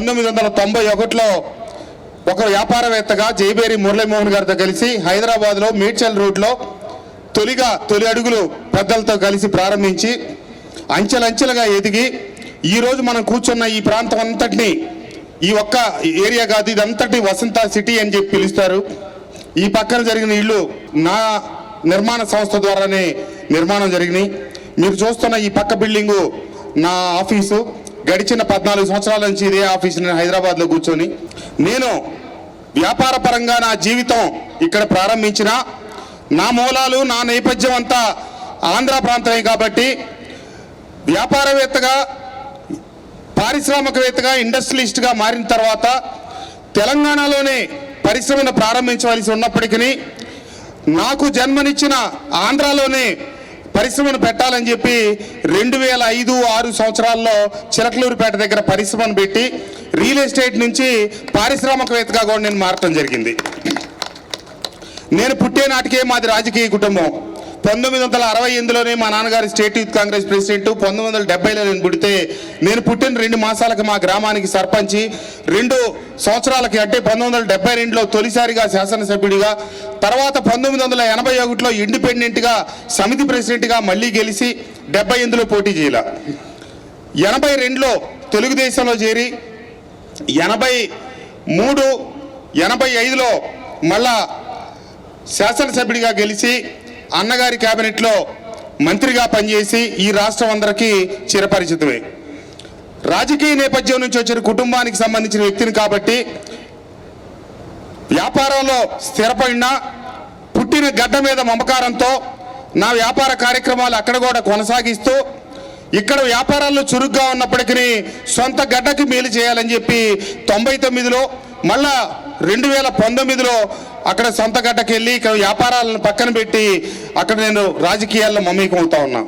1991లో ఒక వ్యాపారవేత్తగా జైబేరి మురళీమోహన్ గారితో కలిసి హైదరాబాద్లో మేడ్చల్ రోడ్లో తొలి అడుగులు పెద్దలతో కలిసి ప్రారంభించి అంచెలంచెలుగా ఎదిగి ఈరోజు మనం కూర్చున్న ఈ ప్రాంతం అంతటినీ ఈ ఒక్క ఏరియా కాదు, ఇదంతటి వసంత సిటీ అని చెప్పి పిలుస్తారు. ఈ పక్కన జరిగిన ఇళ్ళు నా నిర్మాణ సంస్థ ద్వారానే నిర్మాణం జరిగినాయి. మీరు చూస్తున్న ఈ పక్క బిల్డింగు నా ఆఫీసు. గడిచిన 14 సంవత్సరాల నుంచి ఇదే ఆఫీసు నేను హైదరాబాద్లో కూర్చొని నేను వ్యాపార పరంగా నా జీవితం ఇక్కడ ప్రారంభించిన నా మూలాలు నా నేపథ్యం అంతా ఆంధ్ర ప్రాంతమే కాబట్టి వ్యాపారవేత్తగా పారిశ్రామికవేత్తగా ఇండస్ట్రియలిస్ట్గా మారిన తర్వాత తెలంగాణలోనే పరిశ్రమను ప్రారంభించవలసి ఉన్నప్పటికీ నాకు జన్మనిచ్చిన ఆంధ్రాలోనే పరిశ్రమను పెట్టాలని చెప్పి 2005-6 సంవత్సరాల్లో చిలకలూరుపేట దగ్గర పరిశ్రమను పెట్టి రియల్ ఎస్టేట్ నుంచి పారిశ్రామికవేత్తగా కూడా నేను మారటం జరిగింది. నేను పుట్టే నాటికే మాది రాజకీయ కుటుంబం. 1968లోనే మా నాన్నగారి స్టేట్ యూత్ కాంగ్రెస్ ప్రెసిడెంట్. 1970లో నేను పుడితే నేను పుట్టిన 2 మాసాలకు మా గ్రామానికి సర్పంచి, 2 సంవత్సరాలకి అంటే 1972లో తొలిసారిగా శాసనసభ్యుడిగా, తర్వాత 1981లో ఇండిపెండెంట్గా సమితి ప్రెసిడెంట్గా మళ్ళీ గెలిచి 78లో పోటీ చేయాల. 82లో తెలుగుదేశంలో చేరి 83, 85లో మళ్ళా శాసనసభ్యుడిగా గెలిచి అన్నగారి క్యాబినెట్లో మంత్రిగా పనిచేసి ఈ రాష్ట్రం అందరికీ చిరపరిచితమే. రాజకీయ నేపథ్యం నుంచి వచ్చిన కుటుంబానికి సంబంధించిన వ్యక్తిని కాబట్టి వ్యాపారంలో స్థిరపడిన పుట్టిన గడ్డ మీద మమకారంతో నా వ్యాపార కార్యక్రమాలు అక్కడ కూడా కొనసాగిస్తూ ఇక్కడ వ్యాపారాల్లో చురుగ్గా ఉన్నప్పటికీ సొంత గడ్డకి మేలు చేయాలని చెప్పి 99లో మళ్ళా 2019లో అక్కడ సొంత గడ్డకి వెళ్ళి ఇక్కడ వ్యాపారాలను పక్కన పెట్టి అక్కడ నేను రాజకీయాల్లో మమేకం అవుతా ఉన్నా.